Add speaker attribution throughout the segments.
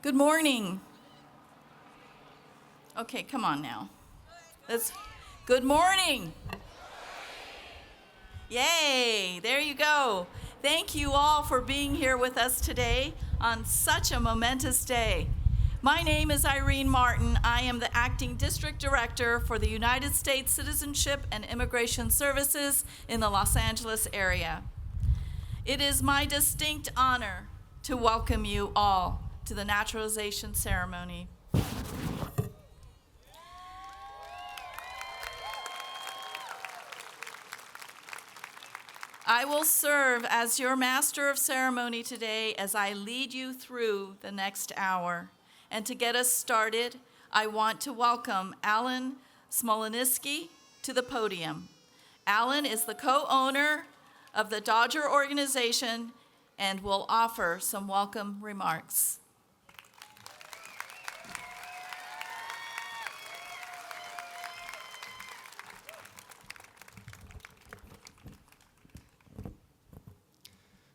Speaker 1: Good morning. Okay, come on now. Good morning. Yay, there you go. Thank you all for being here with us today on such a momentous day. My name is Irene Martin. I am the Acting District Director for the United States Citizenship and Immigration Services in the Los Angeles area. It is my distinct honor to welcome you all to the naturalization ceremony. I will serve as your master of ceremony today as I lead you through the next hour. And to get us started, I want to welcome Alan Smoleniski to the podium. Alan is the co-owner of the Dodger organization and will offer some welcome remarks.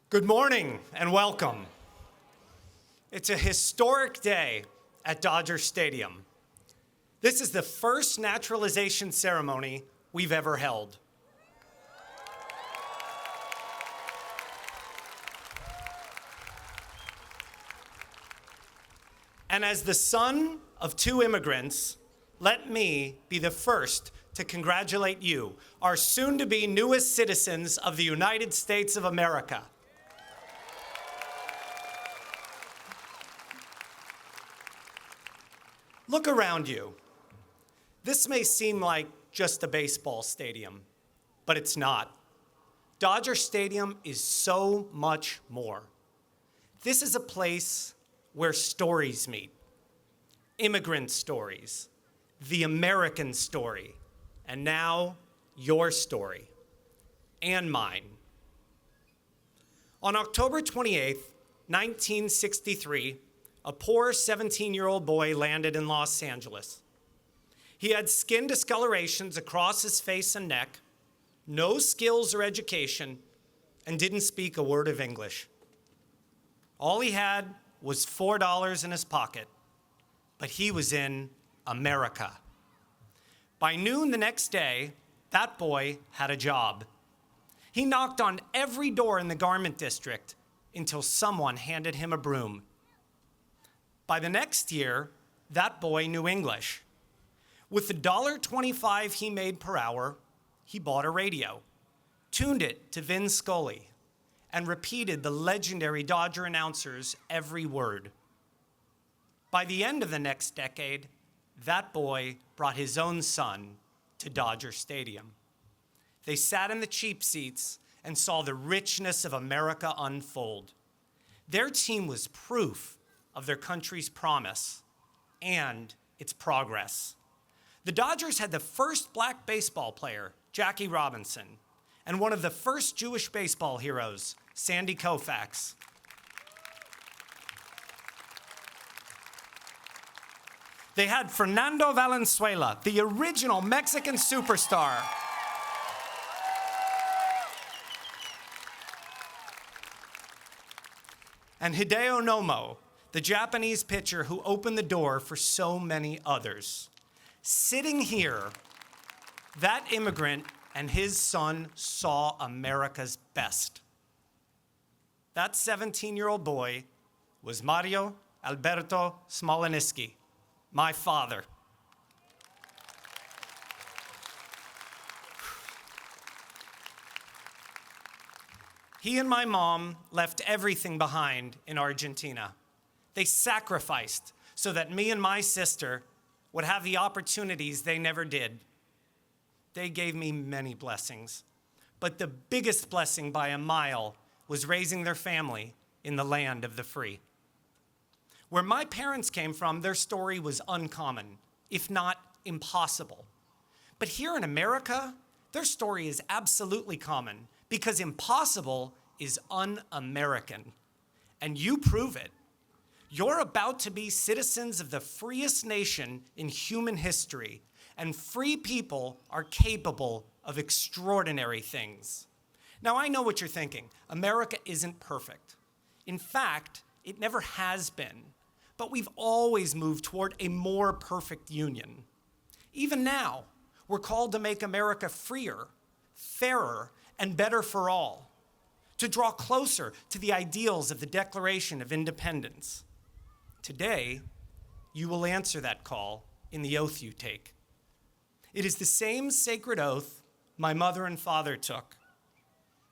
Speaker 2: Good morning and welcome. It's a historic day at Dodger Stadium. This is the first naturalization ceremony we've ever held. And as the son of two immigrants, let me be the first to congratulate you, our soon-to-be newest citizens of the United States of America. Look around you. This may seem like just a baseball stadium, but it's not. Dodger Stadium is so much more. This is a place where stories meet. Immigrant stories, the American story, and now your story, and mine. On October 28th, 1963, a poor 17-year-old boy landed in Los Angeles. He had skin discolorations across his face and neck, no skills or education, and didn't speak a word of English. All he had was $4 in his pocket, but he was in America. By noon the next day, that boy had a job. He knocked on every door in the garment district until someone handed him a broom. By the next year, that boy knew English. With the $1.25 he made per hour, he bought a radio, tuned it to Vin Scully, and repeated the legendary Dodger announcer's every word. By the end of the next decade, that boy brought his own son to Dodger Stadium. They sat in the cheap seats and saw the richness of America unfold. Their team was proof of their country's promise and its progress. The Dodgers had the first black baseball player, Jackie Robinson, and one of the first Jewish baseball heroes, Sandy Koufax. They had Fernando Valenzuela, the original Mexican superstar. And Hideo Nomo, the Japanese pitcher who opened the door for so many others. Sitting here, that immigrant and his son saw America's best. That 17-year-old boy was Mario Alberto Smoleniski, my father. He and my mom left everything behind in Argentina. They sacrificed so that me and my sister would have the opportunities they never did. They gave me many blessings, but the biggest blessing by a mile was raising their family in the land of the free. Where my parents came from, their story was uncommon, if not impossible. But here in America, their story is absolutely common because impossible is un-American. And you prove it. You're about to be citizens of the freest nation in human history, and free people are capable of extraordinary things. Now, I know what you're thinking. America isn't perfect. In fact, it never has been. but we've always moved toward a more perfect union. Even now, we're called to make America freer, fairer, and better for all, to draw closer to the ideals of the Declaration of Independence. Today, you will answer that call in the oath you take. It is the same sacred oath my mother and father took.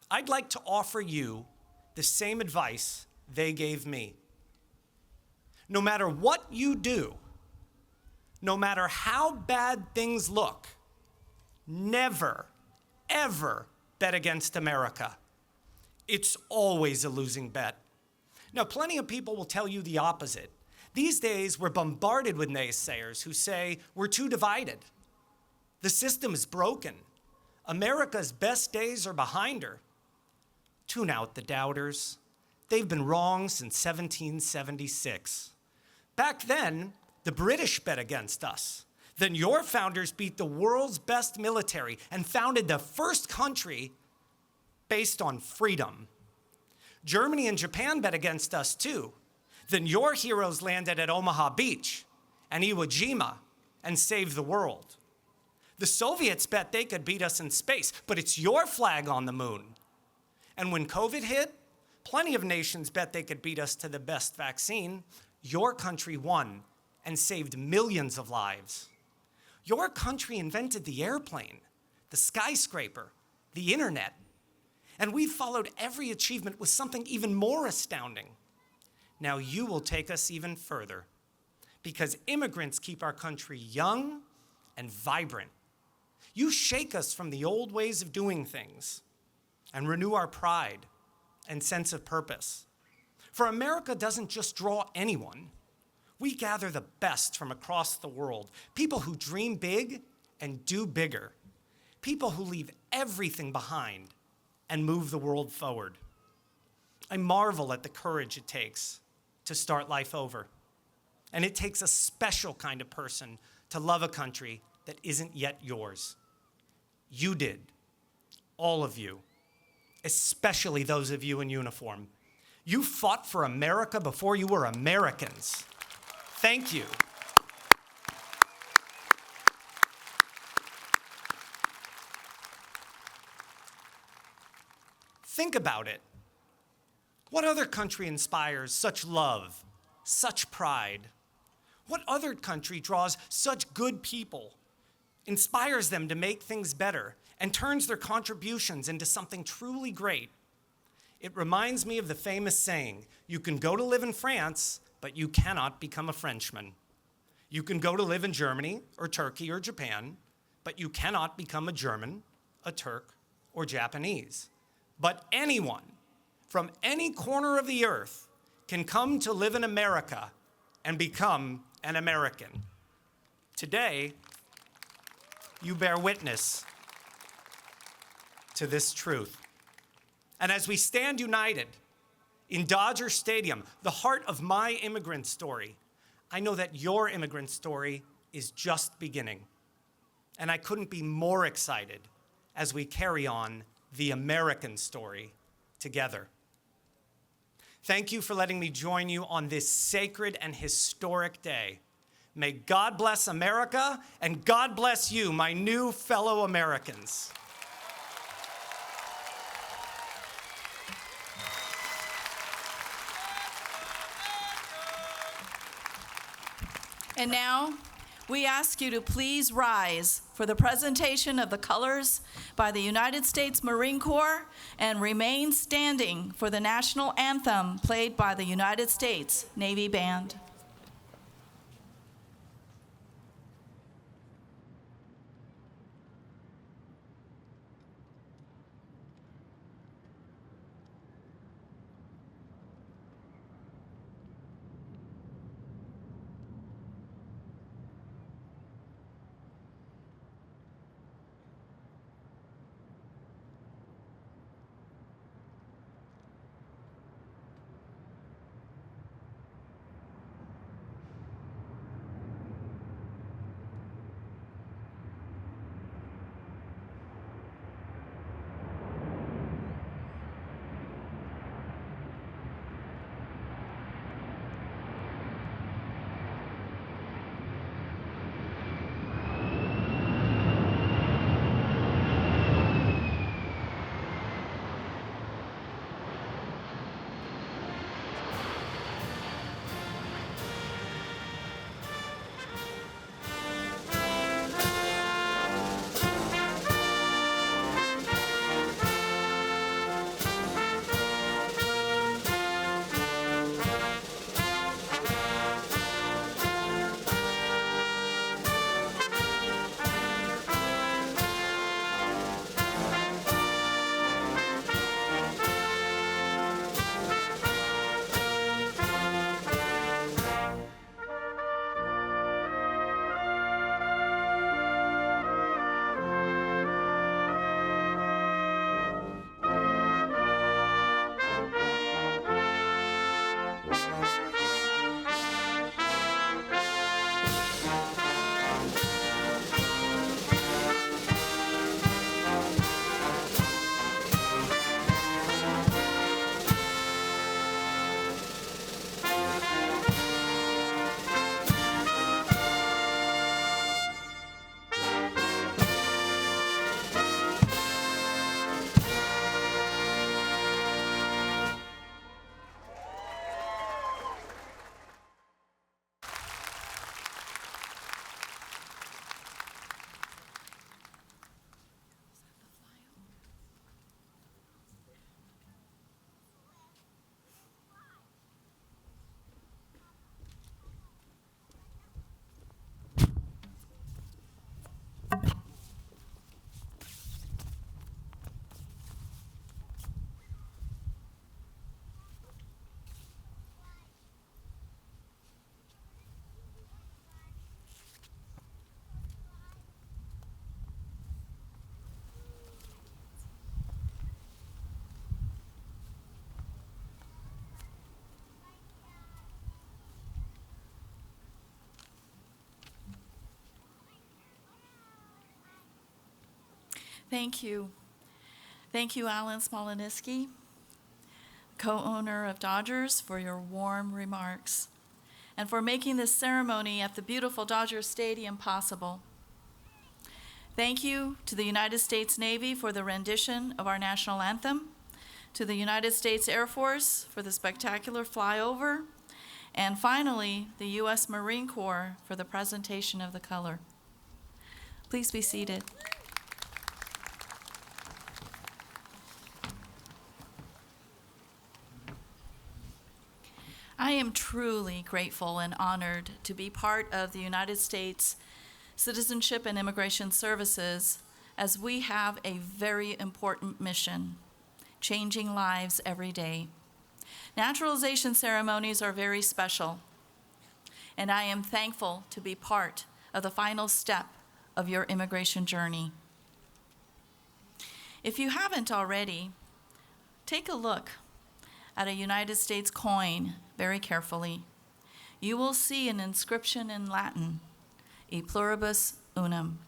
Speaker 2: I'd like to offer you the same advice they gave me. No matter what you do, no matter how bad things look, never, ever bet against America. It's always a losing bet. Now, plenty of people will tell you the opposite. These days, we're bombarded with naysayers who say we're too divided. The system is broken. America's best days are behind her. Tune out the doubters. They've been wrong since 1776. Back then, the British bet against us. Then your founders beat the world's best military and founded the first country based on freedom. Germany and Japan bet against us too. Then your heroes landed at Omaha Beach and Iwo Jima and saved the world. The Soviets bet they could beat us in space, but it's your flag on the moon. And when COVID hit, plenty of nations bet they could beat us to the best vaccine. Your country won and saved millions of lives. Your country invented the airplane, the skyscraper, the internet, and we've followed every achievement with something even more astounding. Now you will take us even further, because immigrants keep our country young and vibrant. You shake us from the old ways of doing things and renew our pride and sense of purpose. For America doesn't just draw anyone. We gather the best from across the world, people who dream big and do bigger, people who leave everything behind and move the world forward. I marvel at the courage it takes to start life over. And it takes a special kind of person to love a country that isn't yet yours. You did, all of you, especially those of you in uniform. You fought for America before you were Americans. Thank you. Think about it. What other country inspires such love, such pride? What other country draws such good people, inspires them to make things better, and turns their contributions into something truly great? It reminds me of the famous saying, you can go to live in France, but you cannot become a Frenchman. You can go to live in Germany or Turkey or Japan, but you cannot become a German, a Turk, or Japanese. But anyone from any corner of the earth can come to live in America and become an American. Today, you bear witness to this truth. And as we stand united in Dodger Stadium, the heart of my immigrant story, I know that your immigrant story is just beginning. And I couldn't be more excited as we carry on the American story together. Thank you for letting me join you on this sacred and historic day. May God bless America, and God bless you, my new fellow Americans.
Speaker 1: And now, we ask you to please rise for the presentation of the colors by the United States Marine Corps and remain standing for the national anthem played by the United States Navy Band. Thank you. Thank you, Alan Smoleniski, co-owner of Dodgers, for your warm remarks and for making this ceremony at the beautiful Dodger Stadium possible. Thank you to the United States Navy for the rendition of our national anthem, to the United States Air Force for the spectacular flyover, and finally, the U.S. Marine Corps for the presentation of the color. Please be seated. I am truly grateful and honored to be part of the United States Citizenship and Immigration Services, as we have a very important mission: changing lives every day. Naturalization ceremonies are very special, and I am thankful to be part of the final step of your immigration journey. If you haven't already, take a look at a United States coin very carefully. You will see an inscription in Latin, E pluribus unum.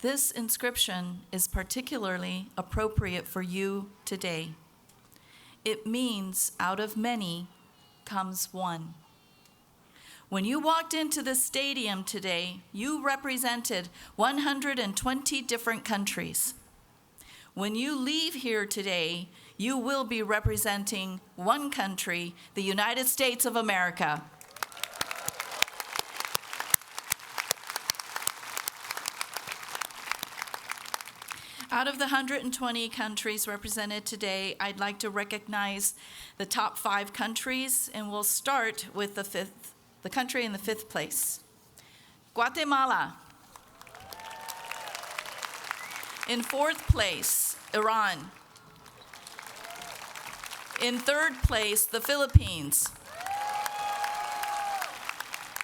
Speaker 1: This inscription is particularly appropriate for you today. It means out of many comes one. When you walked into the stadium today, you represented 120 different countries. When you leave here today, you will be representing one country, the United States of America. Out of the 120 countries represented today, I'd like to recognize the top 5 countries, and we'll start with the country in the 5th place. Guatemala. In 4th place, Iran. In 3rd place, the Philippines.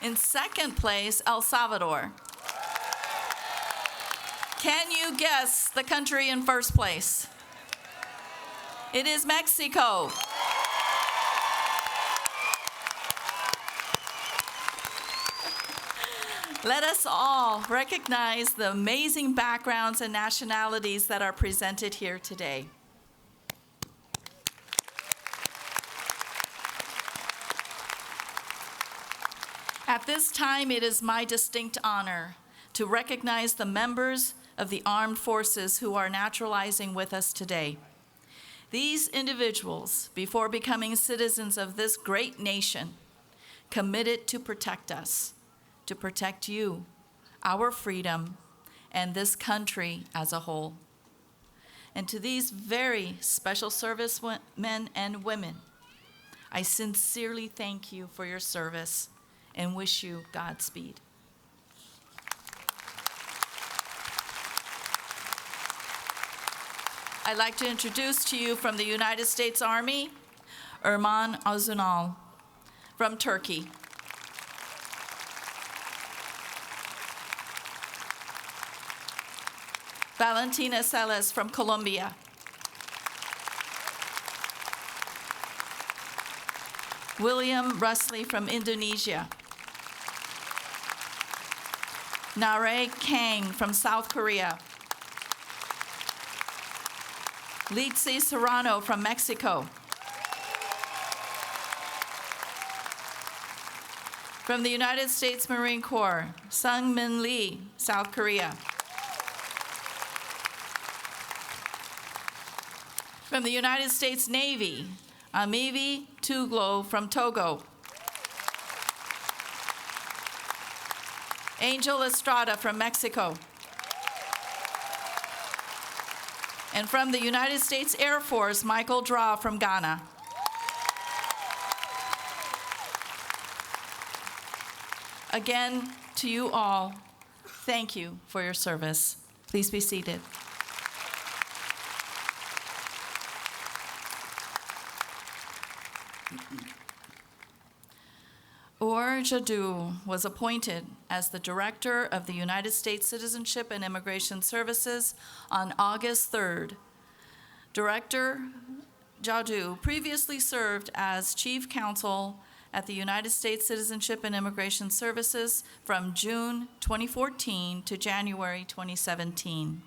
Speaker 1: In 2nd place, El Salvador. Can you guess the country in 1st place? It is Mexico. Let us all recognize the amazing backgrounds and nationalities that are presented here today. At this time, it is my distinct honor to recognize the members of the armed forces who are naturalizing with us today. These individuals, before becoming citizens of this great nation, committed to protect us, to protect you, our freedom, and this country as a whole. And to these very special servicemen and women, I sincerely thank you for your service and wish you Godspeed. I'd like to introduce to you from the United States Army, Erman Azunal from Turkey. Valentina Celes from Colombia. William Rusley from Indonesia. Nare Kang from South Korea. Litsi Serrano from Mexico. From the United States Marine Corps, Sung Min Lee, South Korea. From the United States Navy, Amivi Tuglo from Togo. Angel Estrada from Mexico. And from the United States Air Force, Michael Draw from Ghana. Again, to you all, thank you for your service. Please be seated. Or Jadou was appointed as the Director of the United States Citizenship and Immigration Services on August 3rd. Director Jadou previously served as Chief Counsel at the United States Citizenship and Immigration Services from June 2014 to January 2017.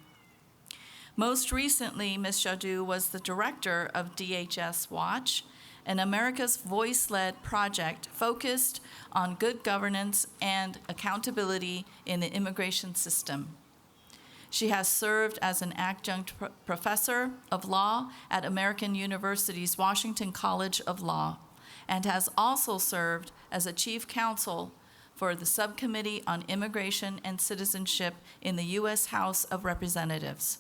Speaker 1: Most recently, Ms. Jadot was the director of DHS Watch, an America's Voice-led project focused on good governance and accountability in the immigration system. She has served as an adjunct professor of law at American University's Washington College of Law, and has also served as a chief counsel for the Subcommittee on Immigration and Citizenship in the U.S. House of Representatives.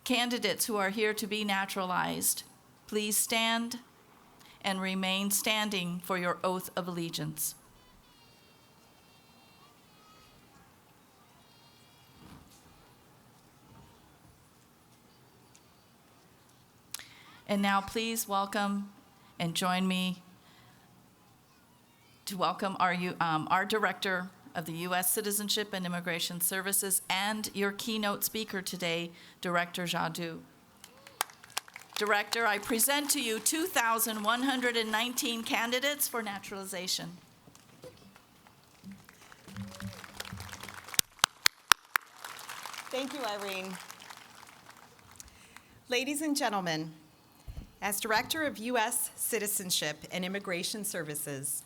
Speaker 1: Candidates who are here to be naturalized, please stand and remain standing for your oath of allegiance. And now please welcome and join me to welcome our Director of the U.S. Citizenship and Immigration Services and your keynote speaker today, Director Jadot. Director, I present to you 2,119 candidates for naturalization.
Speaker 3: Thank you, Irene. Ladies and gentlemen, as Director of U.S. Citizenship and Immigration Services,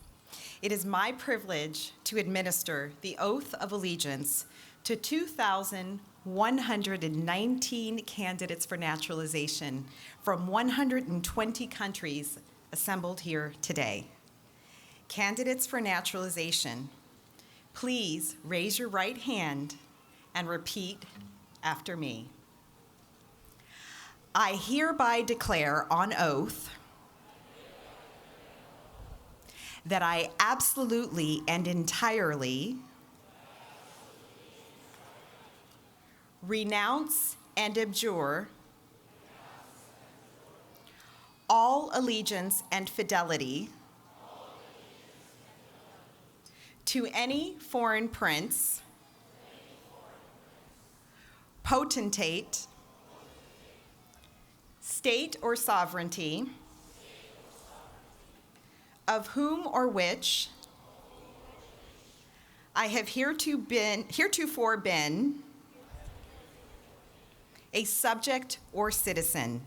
Speaker 3: it is my privilege to administer the oath of allegiance to 2,119 candidates for naturalization from 120 countries assembled here today. Candidates for naturalization, please raise your right hand and repeat after me. I hereby declare on oath that I absolutely and entirely renounce and abjure all allegiance and fidelity to any foreign prince, potentate, state or sovereignty, of whom or which I have heretofore been a subject or citizen,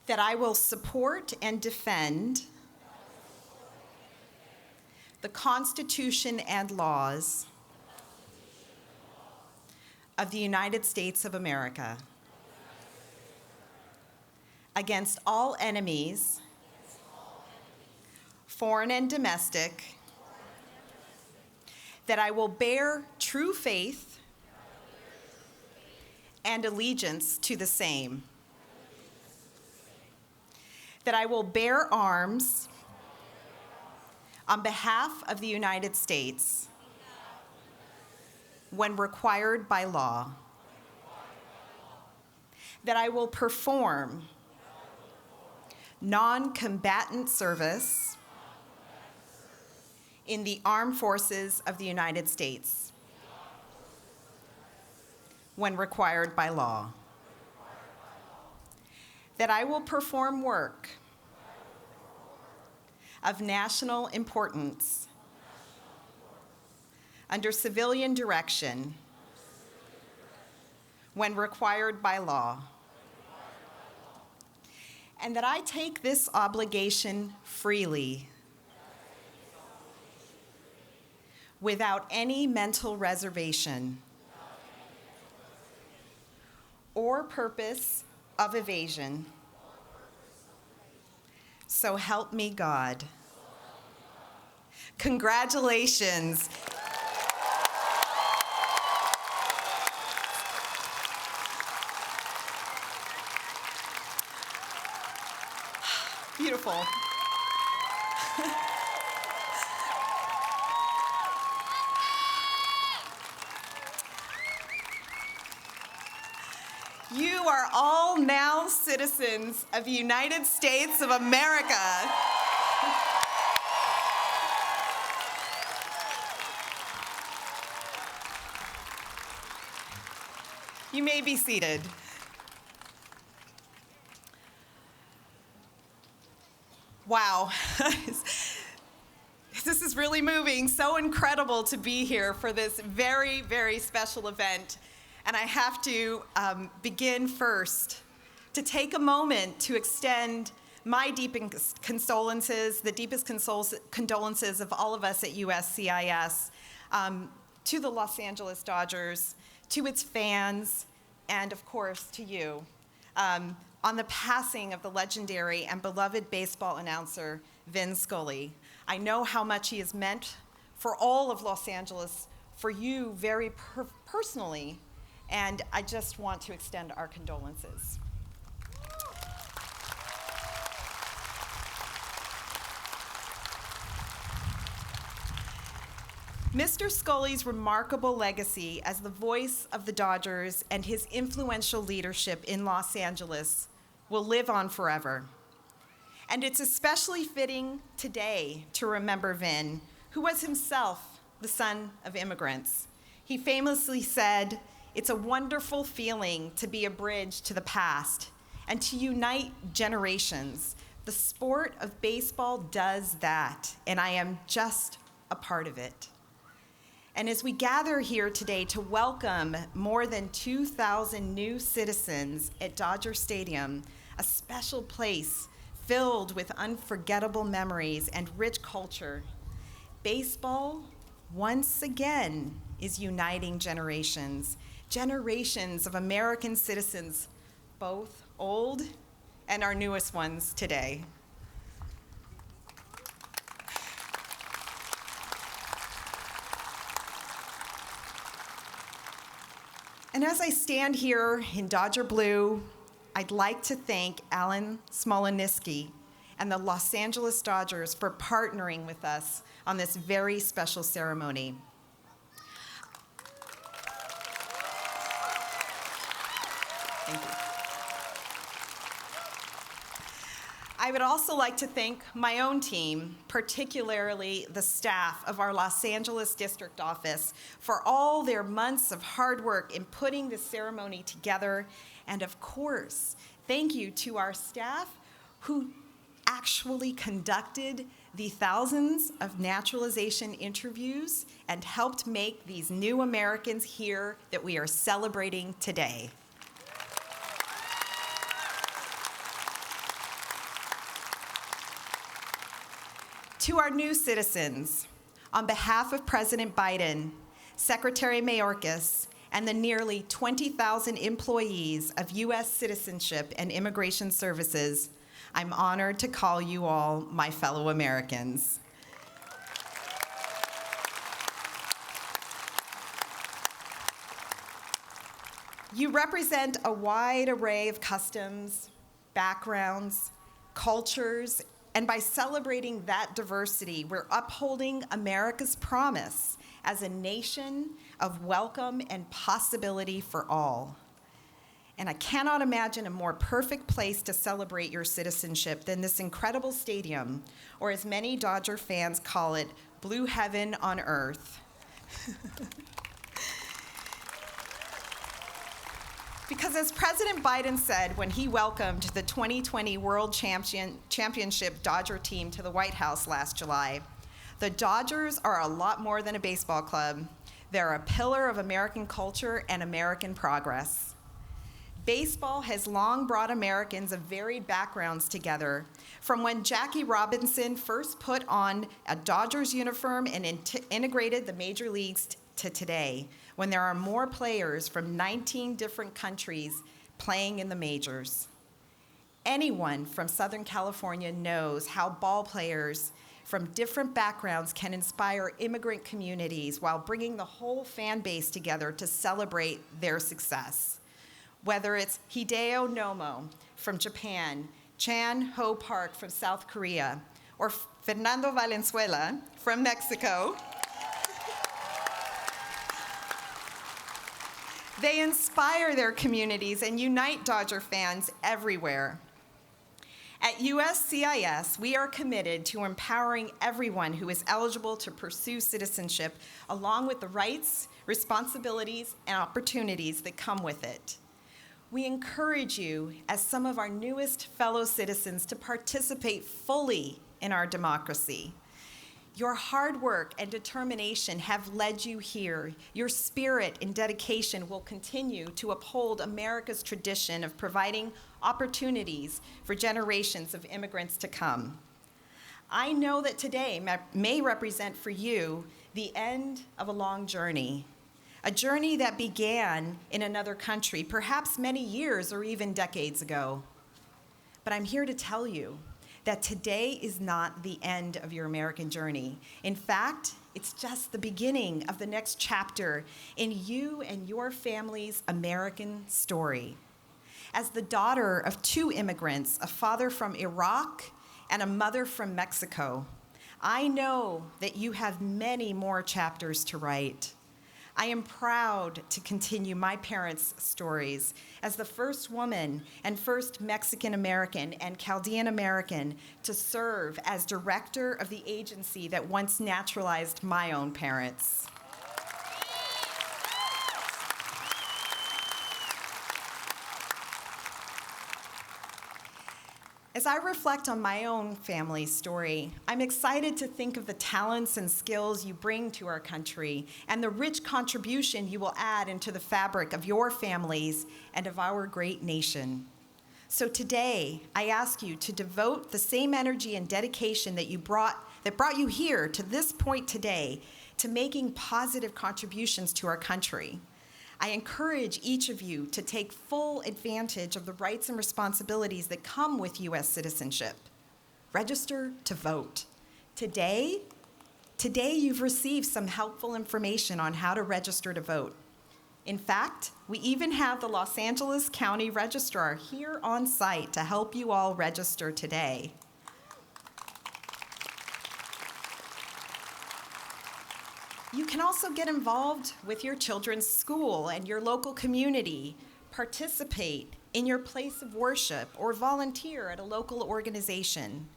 Speaker 3: that I will support and defend the Constitution and laws of the United States of America against all enemies, foreign and domestic, that I will bear true faith and allegiance to the same, that I will bear arms on behalf of the United States when required by law, that I will perform non-combatant service in the armed forces of the United States when required by law, that I will perform work of national importance under civilian direction when required by law, and that I take this obligation freely without any mental reservation or purpose of evasion. So help me God. Congratulations. Beautiful. You are all now citizens of the United States of America. You may be seated. Wow. This is really moving. So incredible to be here for this very, very special event. And I have to begin first to take a moment to extend my deepest condolences, the deepest condolences of all of us at USCIS, to the Los Angeles Dodgers, to its fans, and of course to you, on the passing of the legendary and beloved baseball announcer, Vin Scully. I know how much he has meant for all of Los Angeles, for you very personally, and I just want to extend our condolences. Mr. Scully's remarkable legacy as the voice of the Dodgers and his influential leadership in Los Angeles will live on forever. And it's especially fitting today to remember Vin, who was himself the son of immigrants. He famously said, "It's a wonderful feeling to be a bridge to the past and to unite generations. The sport of baseball does that, and I am just a part of it." And as we gather here today to welcome more than 2,000 new citizens at Dodger Stadium, a special place filled with unforgettable memories and rich culture, baseball, once again, is uniting generations of American citizens, both old and our newest ones today. And as I stand here in Dodger blue, I'd like to thank Alan Smolensky and the Los Angeles Dodgers for partnering with us on this very special ceremony. Thank you. I would also like to thank my own team, particularly the staff of our Los Angeles District Office, for all their months of hard work in putting this ceremony together. And of course, thank you to our staff who actually conducted the thousands of naturalization interviews and helped make these new Americans here that we are celebrating today. To our new citizens, on behalf of President Biden, Secretary Mayorkas, and the nearly 20,000 employees of U.S. Citizenship and Immigration Services, I'm honored to call you all my fellow Americans. You represent a wide array of customs, backgrounds, cultures, and by celebrating that diversity, we're upholding America's promise as a nation of welcome and possibility for all. And I cannot imagine a more perfect place to celebrate your citizenship than this incredible stadium, or as many Dodger fans call it, Blue Heaven on Earth. Because as President Biden said when he welcomed the 2020 World Championship Dodger team to the White House last July, the Dodgers are a lot more than a baseball club. They're a pillar of American culture and American progress. Baseball has long brought Americans of varied backgrounds together, from when Jackie Robinson first put on a Dodgers uniform and integrated the major leagues to today, when there are more players from 19 different countries playing in the majors. Anyone from Southern California knows how ball players from different backgrounds can inspire immigrant communities while bringing the whole fan base together to celebrate their success. Whether it's Hideo Nomo from Japan, Chan Ho Park from South Korea, or Fernando Valenzuela from Mexico, they inspire their communities and unite Dodger fans everywhere. At USCIS, we are committed to empowering everyone who is eligible to pursue citizenship, along with the rights, responsibilities, and opportunities that come with it. We encourage you, as some of our newest fellow citizens, to participate fully in our democracy. Your hard work and determination have led you here. Your spirit and dedication will continue to uphold America's tradition of providing opportunities for generations of immigrants to come. I know that today may represent for you the end of a long journey, a journey that began in another country, perhaps many years or even decades ago. But I'm here to tell you that today is not the end of your American journey. In fact, it's just the beginning of the next chapter in you and your family's American story. As the daughter of two immigrants, a father from Iraq and a mother from Mexico, I know that you have many more chapters to write. I am proud to continue my parents' stories as the first woman and first Mexican-American and Chaldean-American to serve as director of the agency that once naturalized my own parents. As I reflect on my own family story, I'm excited to think of the talents and skills you bring to our country and the rich contribution you will add into the fabric of your families and of our great nation. So today, I ask you to devote the same energy and dedication that brought you here to this point today to making positive contributions to our country. I encourage each of you to take full advantage of the rights and responsibilities that come with U.S. citizenship. Register to vote. Today you've received some helpful information on how to register to vote. In fact, we even have the Los Angeles County Registrar here on site to help you all register today. You can also get involved with your children's school and your local community, participate in your place of worship, or volunteer at a local organization.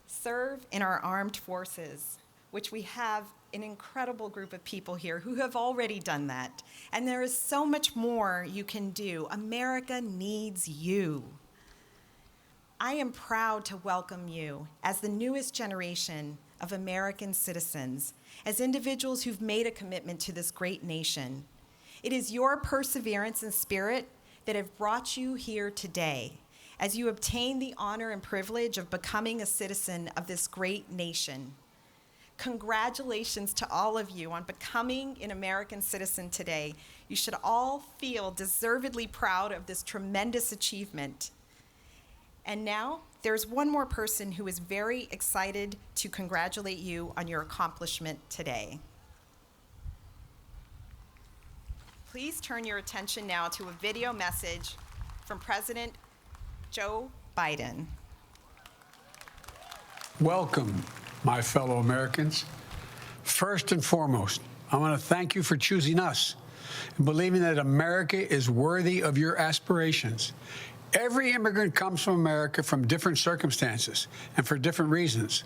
Speaker 3: Serve in our armed forces, which we have an incredible group of people here who have already done that. And there is so much more you can do. America needs you. I am proud to welcome you as the newest generation of American citizens, as individuals who've made a commitment to this great nation. It is your perseverance and spirit that have brought you here today, as you obtain the honor and privilege of becoming a citizen of this great nation. Congratulations to all of you on becoming an American citizen today. You should all feel deservedly proud of this tremendous achievement. And now, there's one more person who is very excited to congratulate you on your accomplishment today. Please turn your attention now to a video message from President Joe Biden.
Speaker 4: Welcome, my fellow Americans. First and foremost, I want to thank you for choosing us and believing that America is worthy of your aspirations. Every immigrant comes from America from different circumstances and for different reasons.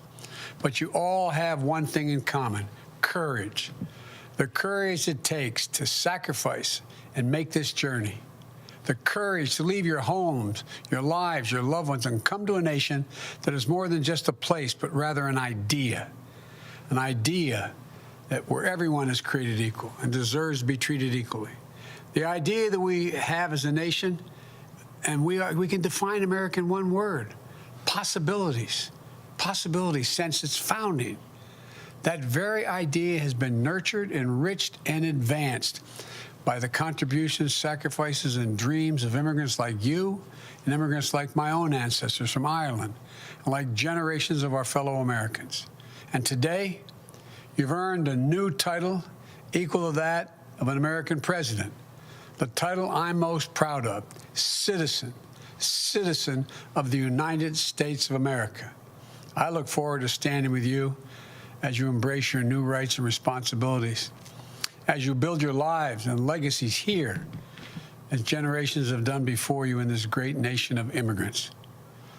Speaker 4: But you all have one thing in common: courage. The courage it takes to sacrifice and make this journey. The courage to leave your homes, your lives, your loved ones, and come to a nation that is more than just a place, but rather an idea. An idea that where everyone is created equal and deserves to be treated equally. The idea that we have as a nation, and we can define America in one word: possibilities. Possibilities since its founding. That very idea has been nurtured, enriched, and advanced by the contributions, sacrifices, and dreams of immigrants like you and immigrants like my own ancestors from Ireland, and like generations of our fellow Americans. And today, you've earned a new title equal to that of an American president. The title I'm most proud of: citizen of the United States of America. I look forward to standing with you as you embrace your new rights and responsibilities, as you build your lives and legacies here, as generations have done before you in this great nation of immigrants.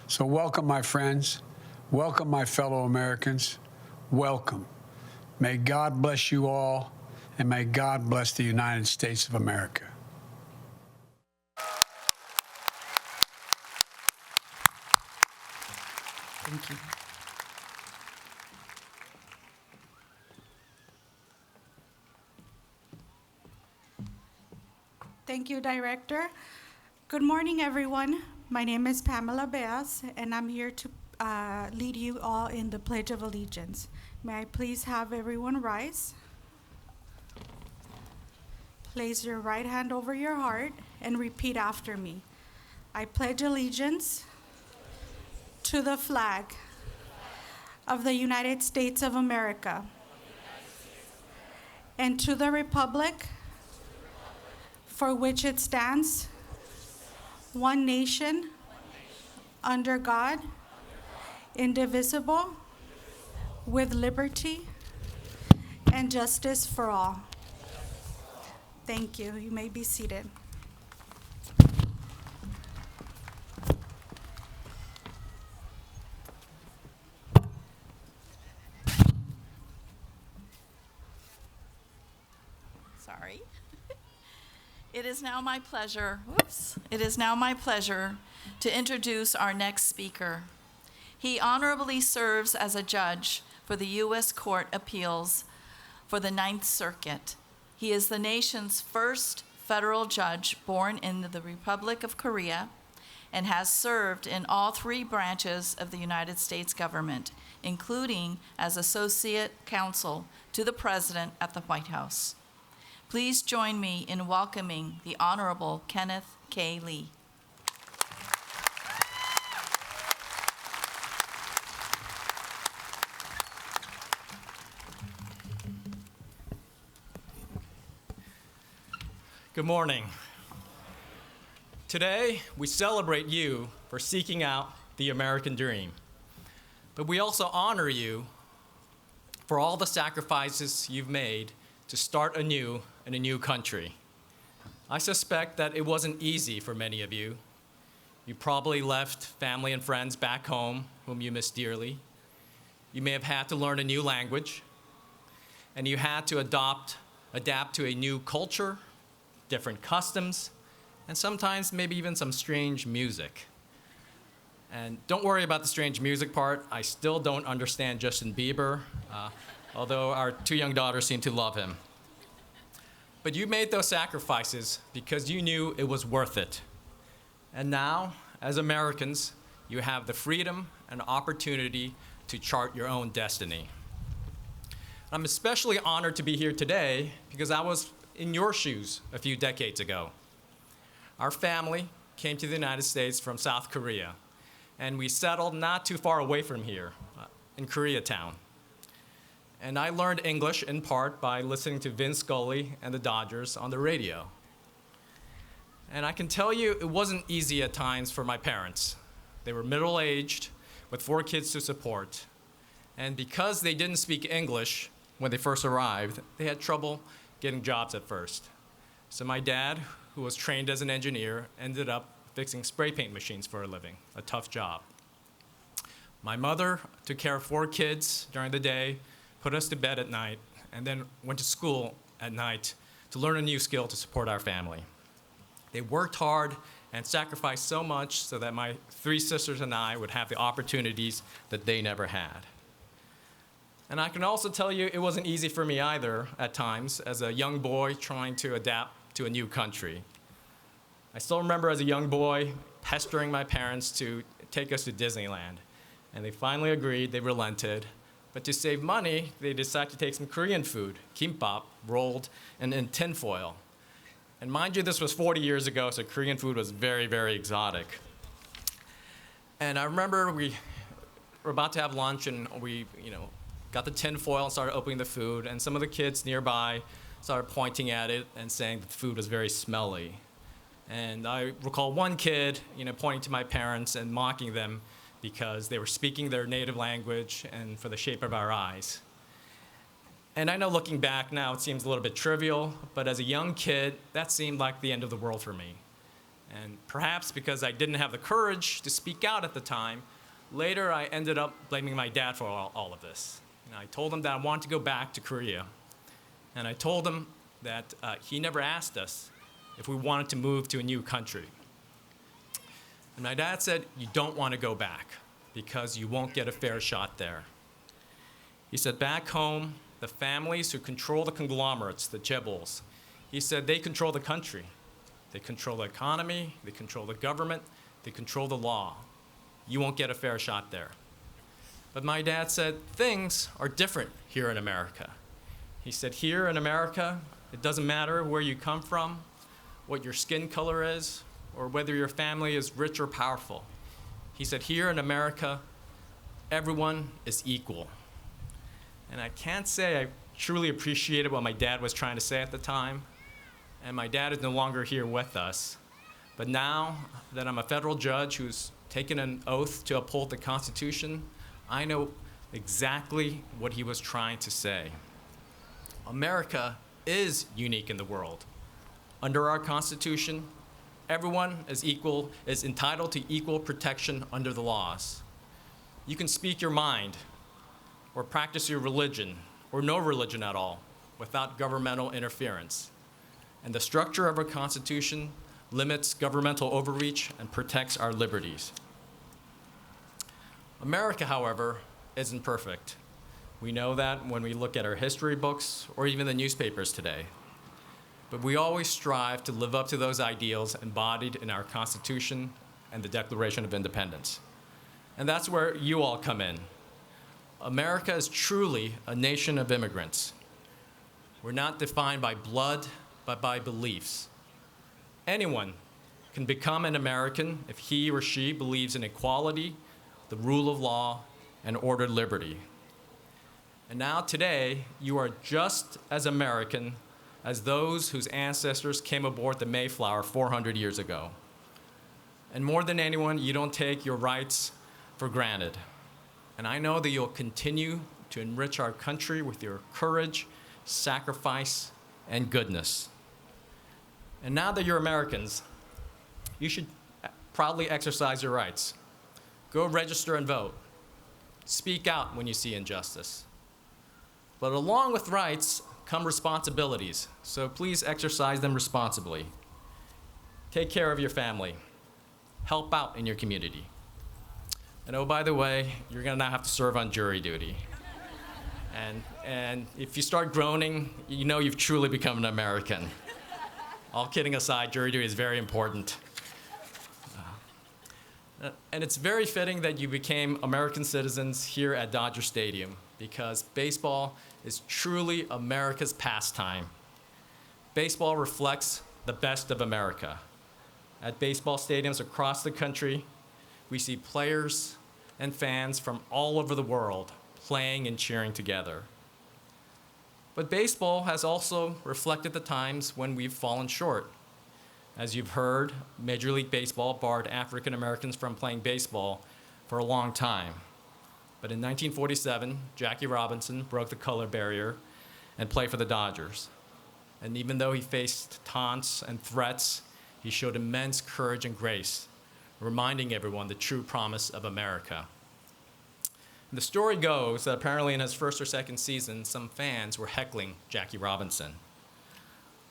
Speaker 4: So welcome, my friends. Welcome, my fellow Americans. Welcome. May God bless you all, and may God bless the United States of America.
Speaker 3: Thank you.
Speaker 5: Thank you, Director. Good morning, everyone. My name is Pamela Beas, and I'm here to lead you all in the Pledge of Allegiance. May I please have everyone rise? Place your right hand over your heart and repeat after me. I pledge allegiance to the flag of the United States of America and to the republic for which it stands, one nation, under God, indivisible, with liberty and justice for all. Thank you. You may be seated.
Speaker 1: Sorry. It is now my pleasure to introduce our next speaker. He honorably serves as a judge for the U.S. Court Appeals for the Ninth Circuit. He is the nation's first federal judge born in the Republic of Korea and has served in all three branches of the United States government, including as associate counsel to the President at the White House. Please join me in welcoming the Honorable Kenneth K. Lee.
Speaker 6: Good morning. Today, we celebrate you for seeking out the American dream. But we also honor you for all the sacrifices you've made to start anew in a new country. I suspect that it wasn't easy for many of you. You probably left family and friends back home whom you miss dearly. You may have had to learn a new language, and you had to adapt to a new culture, different customs, and sometimes maybe even some strange music. And don't worry about the strange music part. I still don't understand Justin Bieber, although our two young daughters seem to love him. But you made those sacrifices because you knew it was worth it. And now, as Americans, you have the freedom and opportunity to chart your own destiny. I'm especially honored to be here today because I was in your shoes a few decades ago. Our family came to the United States from South Korea, and we settled not too far away from here, in Koreatown. And I learned English in part by listening to Vin Scully and the Dodgers on the radio. And I can tell you it wasn't easy at times for my parents. They were middle-aged with 4 kids to support. And because they didn't speak English when they first arrived, they had trouble getting jobs at first. So my dad, who was trained as an engineer, ended up fixing spray paint machines for a living, a tough job. My mother took care of 4 kids during the day, put us to bed at night, and then went to school at night to learn a new skill to support our family. They worked hard and sacrificed so much so that my 3 sisters and I would have the opportunities that they never had. And I can also tell you it wasn't easy for me either at times as a young boy trying to adapt to a new country. I still remember as a young boy pestering my parents to take us to Disneyland. And they finally agreed, they relented. But to save money, they decided to take some Korean food, kimbap, rolled and in tinfoil. And mind you, this was 40 years ago, so Korean food was very, very exotic. And I remember we were about to have lunch, and we, got the tinfoil and started opening the food, and some of the kids nearby started pointing at it and saying that the food was very smelly. And I recall one kid, pointing to my parents and mocking them because they were speaking their native language and for the shape of our eyes. And I know looking back now, it seems a little bit trivial, but as a young kid, that seemed like the end of the world for me. And perhaps because I didn't have the courage to speak out at the time, later I ended up blaming my dad for all of this. I told him that I wanted to go back to Korea. And I told him that he never asked us if we wanted to move to a new country. And my dad said, "You don't want to go back because you won't get a fair shot there." He said, back home, the families who control the conglomerates, the chaebols, he said they control the country. They control the economy, they control the government, they control the law. You won't get a fair shot there. But my dad said, things are different here in America. He said, here in America, it doesn't matter where you come from, what your skin color is, or whether your family is rich or powerful. He said, here in America, everyone is equal. And I can't say I truly appreciated what my dad was trying to say at the time. And my dad is no longer here with us. But now that I'm a federal judge who's taken an oath to uphold the Constitution, I know exactly what he was trying to say. America is unique in the world. Under our Constitution, everyone is entitled to equal protection under the laws. You can speak your mind, or practice your religion, or no religion at all, without governmental interference. And the structure of our Constitution limits governmental overreach and protects our liberties. America, however, isn't perfect. We know that when we look at our history books or even the newspapers today. But we always strive to live up to those ideals embodied in our Constitution and the Declaration of Independence. And that's where you all come in. America is truly a nation of immigrants. We're not defined by blood, but by beliefs. Anyone can become an American if he or she believes in equality, the rule of law, and ordered liberty. And now today, you are just as American as those whose ancestors came aboard the Mayflower 400 years ago. And more than anyone, you don't take your rights for granted. And I know that you'll continue to enrich our country with your courage, sacrifice, and goodness. And now that you're Americans, you should proudly exercise your rights. Go register and vote. Speak out when you see injustice. But along with rights come responsibilities, so please exercise them responsibly. Take care of your family. Help out in your community. And oh, by the way, you're gonna now have to serve on jury duty. And if you start groaning, you know you've truly become an American. All kidding aside, jury duty is very important. And it's very fitting that you became American citizens here at Dodger Stadium, because baseball is truly America's pastime. Baseball reflects the best of America. At baseball stadiums across the country, we see players and fans from all over the world playing and cheering together. But baseball has also reflected the times when we've fallen short. As you've heard, Major League Baseball barred African Americans from playing baseball for a long time. But in 1947, Jackie Robinson broke the color barrier and played for the Dodgers. And even though he faced taunts and threats, he showed immense courage and grace, reminding everyone the true promise of America. And the story goes that apparently in his first or second season, some fans were heckling Jackie Robinson.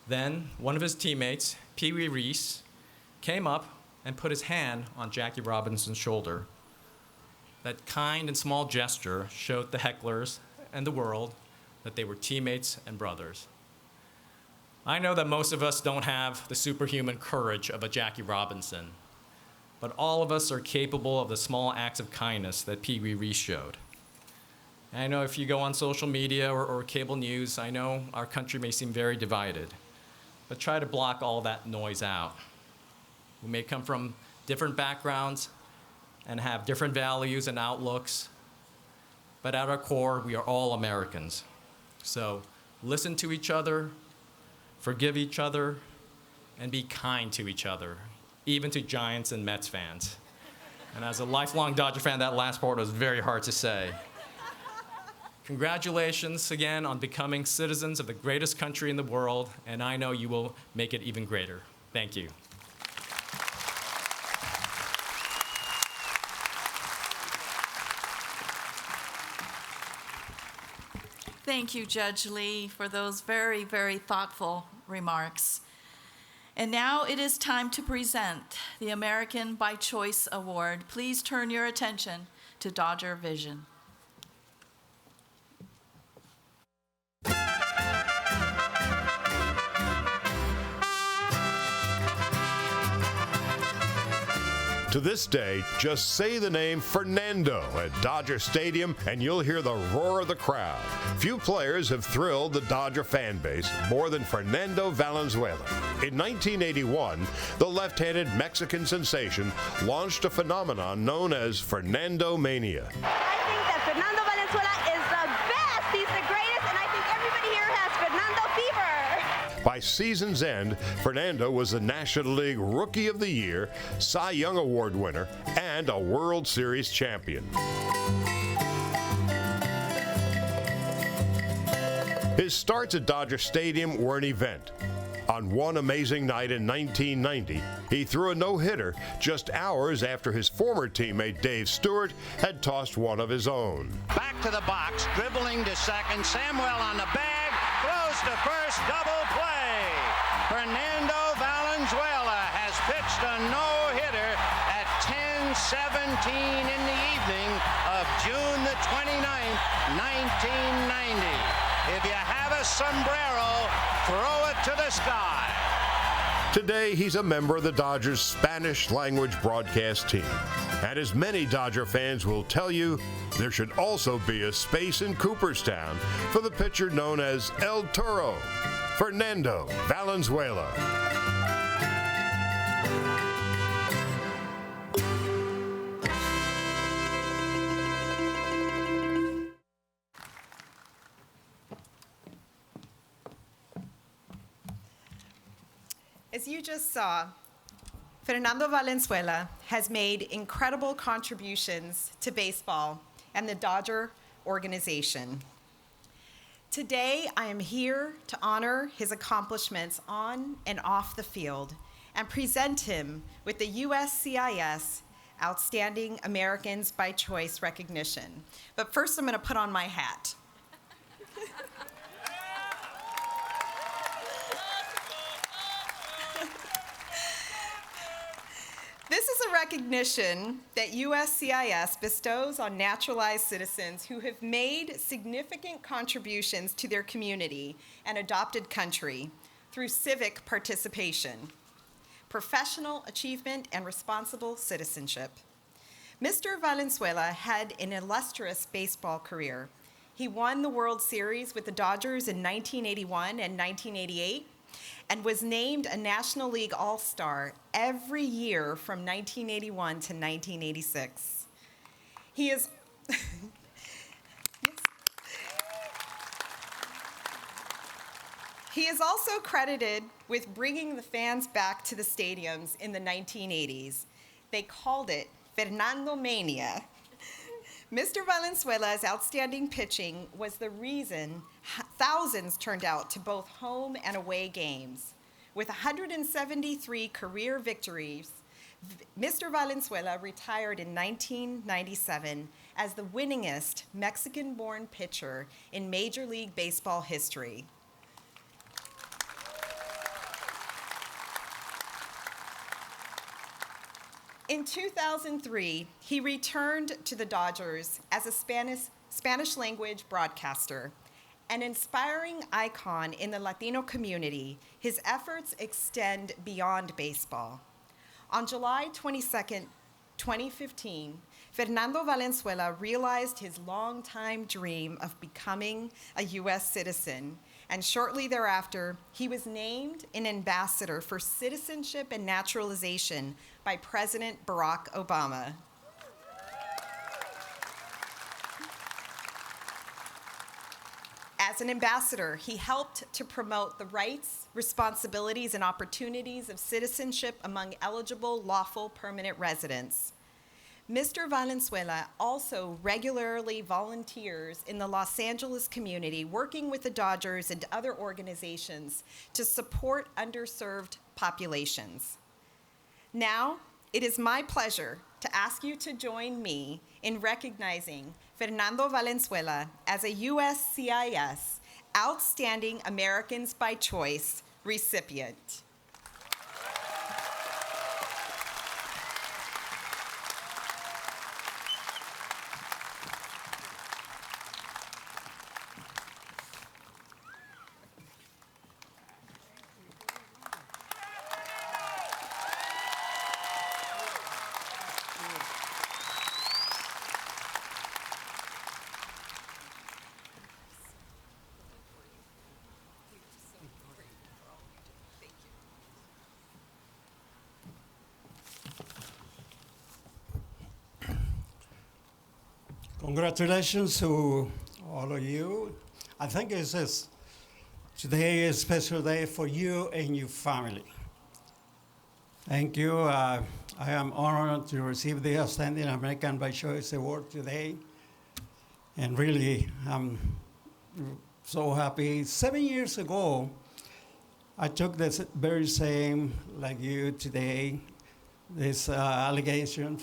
Speaker 6: Then one of his teammates, Pee Wee Reese, came up and put his hand on Jackie Robinson's shoulder. That kind and small gesture showed the hecklers and the world that they were teammates and brothers. I know that most of us don't have the superhuman courage of a Jackie Robinson, but all of us are capable of the small acts of kindness that Pee Wee Reese showed. And I know if you go on social media or cable news, I know our country may seem very divided, but try to block all that noise out. We may come from different backgrounds and have different values and outlooks, but at our core, we are all Americans. So listen to each other, forgive each other, and be kind to each other, even to Giants and Mets fans. And as a lifelong Dodger fan, that last part was very hard to say. Congratulations again on becoming citizens of the greatest country in the world, and I know you will make it even greater. Thank you.
Speaker 1: Thank you, Judge Lee, for those very, very thoughtful remarks. And now it is time to present the American by Choice Award. Please turn your attention to Dodger Vision.
Speaker 7: To this day, just say the name Fernando at Dodger Stadium and you'll hear the roar of the crowd. Few players have thrilled the Dodger fan base more than Fernando Valenzuela. In 1981, the left-handed Mexican sensation launched a phenomenon known as Fernando Mania.
Speaker 8: I think that Fernando Valenzuela is the best. He's the greatest, and I think everybody here has Fernando fever.
Speaker 7: By season's end, Fernando was the National League Rookie of the Year, Cy Young Award winner, and a World Series champion. His starts at Dodger Stadium were an event. On one amazing night in 1990, he threw a no-hitter just hours after his former teammate Dave Stewart had tossed one of his own.
Speaker 9: Back to the box, dribbling to second, Samuel on the bag, throws to first, double play. Fernando Valenzuela has pitched a no-hitter at 10:17 in the evening of June the 29th, 1990. If you have a sombrero, throw it to the sky.
Speaker 7: Today, he's a member of the Dodgers' Spanish-language broadcast team. And as many Dodger fans will tell you, there should also be a space in Cooperstown for the pitcher known as El Toro, Fernando Valenzuela.
Speaker 3: As you just saw, Fernando Valenzuela has made incredible contributions to baseball and the Dodger organization. Today, I am here to honor his accomplishments on and off the field and present him with the USCIS Outstanding Americans by Choice recognition. But first, I'm going to put on my hat. This is a recognition that USCIS bestows on naturalized citizens who have made significant contributions to their community and adopted country through civic participation, professional achievement, and responsible citizenship. Mr. Valenzuela had an illustrious baseball career. He won the World Series with the Dodgers in 1981 and 1988, and was named a National League All-Star every year from 1981 to 1986. He is He is also credited with bringing the fans back to the stadiums in the 1980s. They called it Fernando Mania. Mr. Valenzuela's outstanding pitching was the reason thousands turned out to both home and away games. With 173 career victories, Mr. Valenzuela retired in 1997 as the winningest Mexican-born pitcher in Major League Baseball history. In 2003, he returned to the Dodgers as a Spanish-language broadcaster. An inspiring icon in the Latino community, his efforts extend beyond baseball. On July 22, 2015, Fernando Valenzuela realized his longtime dream of becoming a U.S. citizen, and shortly thereafter, he was named an ambassador for citizenship and naturalization by President Barack Obama. As an ambassador, he helped to promote the rights, responsibilities, and opportunities of citizenship among eligible, lawful, permanent residents. Mr. Valenzuela also regularly volunteers in the Los Angeles community, working with the Dodgers and other organizations to support underserved populations. Now, it is my pleasure to ask you to join me in recognizing Fernando Valenzuela as a USCIS Outstanding Americans by Choice recipient.
Speaker 10: Congratulations to all of you. I think today is a special day for you and your family. Thank you. I am honored to receive the Outstanding American by Choice Award today. And really, I'm so happy. 7 years ago, I took this very same, like you today, this allegation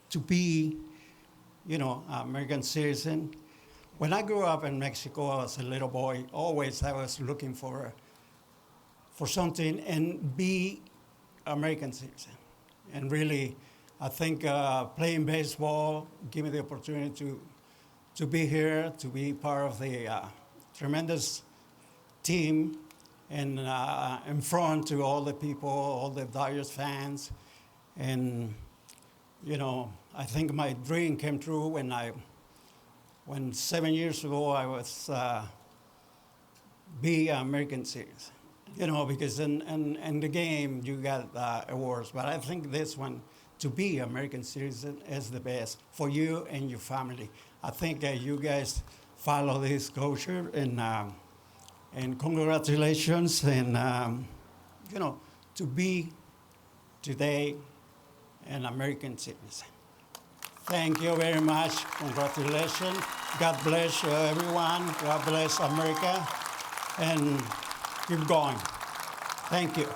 Speaker 10: to be, American citizen. When I grew up in Mexico, I was a little boy. Always I was looking for something and be American citizen. And really, I think playing baseball gave me the opportunity to be here, to be part of the tremendous team and in front to all the people, all the Dodgers fans. And, I think my dream came true when 7 years ago I was be an American citizen. Because in the game you got awards, but I think this one, to be American citizen, is the best for you and your family. I think you guys follow this culture, and congratulations, and to be today an American citizen. Thank you very much. Congratulations. God bless everyone. God bless America, and keep going. Thank you.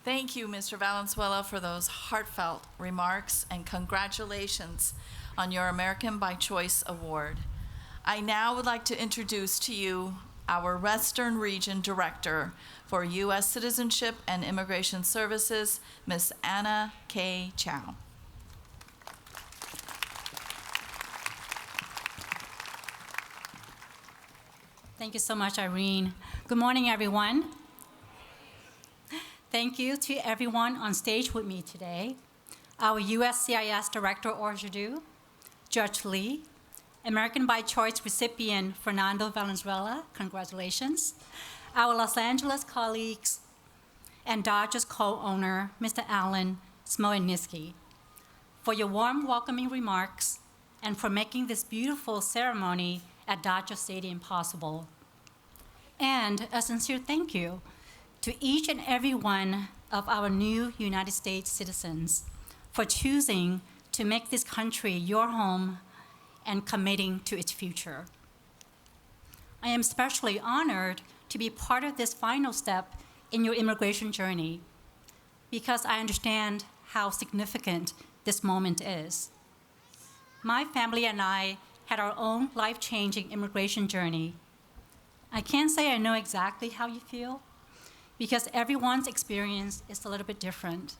Speaker 1: Thank you, Mr. Valenzuela, for those heartfelt remarks, and congratulations on your American by Choice Award. I now would like to introduce to you our Western Region Director for U.S. Citizenship and Immigration Services, Ms. Anna K. Chow.
Speaker 11: Thank you so much, Irene. Good morning, everyone. Thank you to everyone on stage with me today. Our USCIS Director Orgedu, Judge Lee, American by Choice recipient Fernando Valenzuela, congratulations. Our Los Angeles colleagues and Dodgers co-owner, Mr. Alan Smoeniski, for your warm welcoming remarks and for making this beautiful ceremony at Dodger Stadium possible. And a sincere thank you to each and every one of our new United States citizens for choosing to make this country your home and committing to its future. I am especially honored to be part of this final step in your immigration journey because I understand how significant this moment is. My family and I had our own life-changing immigration journey. I can't say I know exactly how you feel because everyone's experience is a little bit different.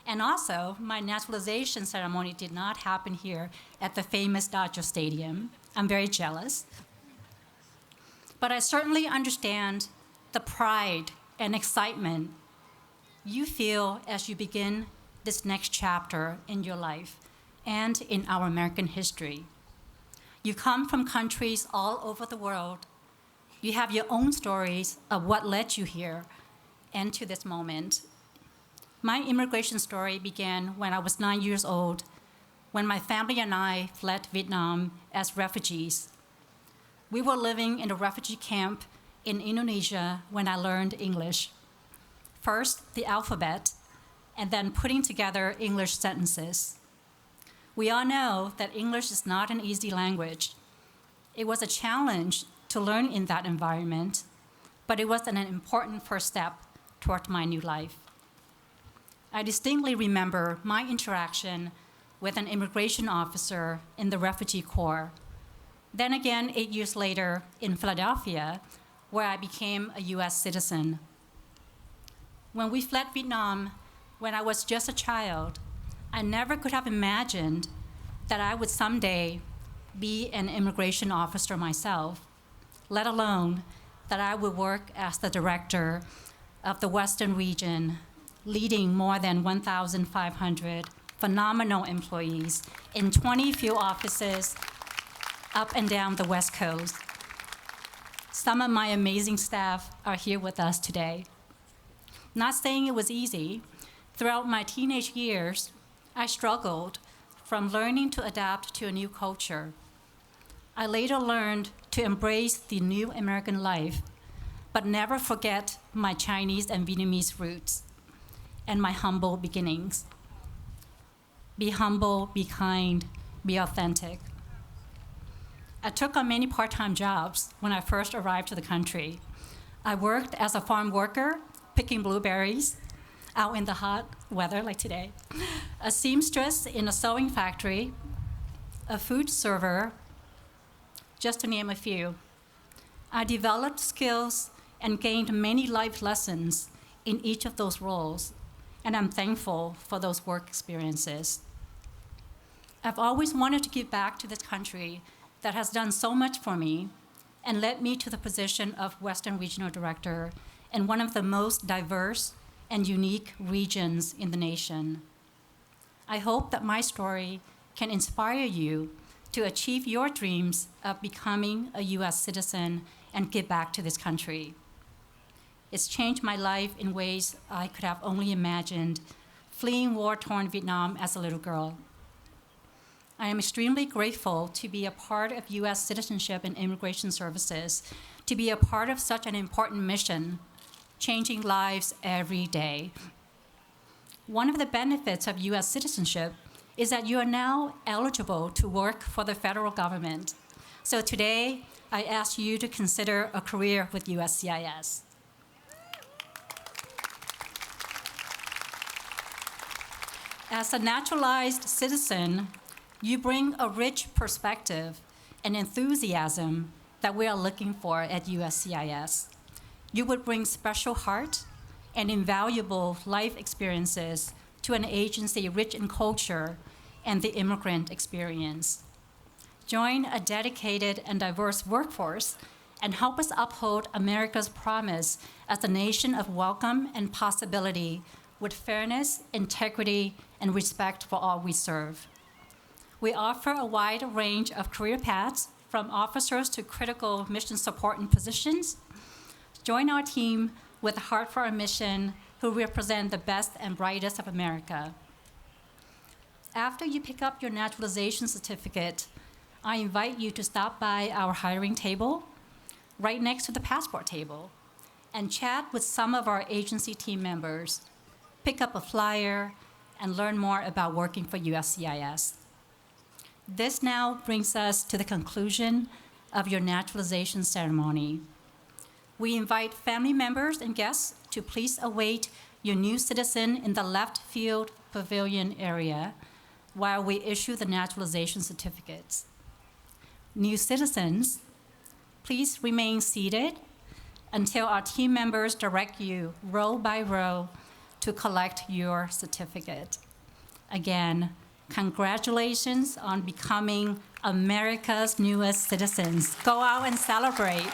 Speaker 11: And also, my naturalization ceremony did not happen here at the famous Dodger Stadium. I'm very jealous. But I certainly understand the pride and excitement you feel as you begin this next chapter in your life and in our American history. You come from countries all over the world. You have your own stories of what led you here and to this moment. My immigration story began when I was 9 years old, when my family and I fled Vietnam as refugees. We were living in a refugee camp in Indonesia when I learned English. First, the alphabet, and then putting together English sentences. We all know that English is not an easy language. It was a challenge to learn in that environment, but it was an important first step toward my new life. I distinctly remember my interaction with an immigration officer in the Refugee Corps. Then again, 8 years later in Philadelphia, where I became a US citizen. When we fled Vietnam, when I was just a child, I never could have imagined that I would someday be an immigration officer myself, let alone that I would work as the director of the Western region, leading more than 1,500 phenomenal employees in 20 field offices up and down the West Coast. some of my amazing staff are here with us today. Not saying it was easy. Throughout my teenage years, I struggled from learning to adapt to a new culture. I later learned to embrace the new American life, but never forget my Chinese and Vietnamese roots and my humble beginnings. Be humble, be kind, be authentic. I took on many part-time jobs when I first arrived to the country. I worked as a farm worker, picking blueberries out in the hot weather like today, a seamstress in a sewing factory, a food server, just to name a few. I developed skills and gained many life lessons in each of those roles, and I'm thankful for those work experiences. I've always wanted to give back to this country that has done so much for me and led me to the position of Western Regional Director in one of the most diverse and unique regions in the nation. I hope that my story can inspire you to achieve your dreams of becoming a US citizen and give back to this country. It's changed my life in ways I could have only imagined, fleeing war-torn Vietnam as a little girl. I am extremely grateful to be a part of US Citizenship and Immigration Services, to be a part of such an important mission, changing lives every day. One of the benefits of US citizenship is that you are now eligible to work for the federal government. So today, I ask you to consider a career with USCIS. As a naturalized citizen, you bring a rich perspective and enthusiasm that we are looking for at USCIS. You would bring special heart and invaluable life experiences to an agency rich in culture and the immigrant experience. Join a dedicated and diverse workforce and help us uphold America's promise as a nation of welcome and possibility with fairness, integrity, and respect for all we serve. We offer a wide range of career paths, from officers to critical mission support positions. Join our team with a heart for our mission, who represent the best and brightest of America. After you pick up your naturalization certificate, I invite you to stop by our hiring table, right next to the passport table, and chat with some of our agency team members, pick up a flyer, and learn more about working for USCIS. This now brings us to the conclusion of your naturalization ceremony. We invite family members and guests to please await your new citizen in the left field pavilion area while we issue the naturalization certificates. New citizens, please remain seated until our team members direct you row by row to collect your certificate. Again, congratulations on becoming America's newest citizens. Go out and celebrate.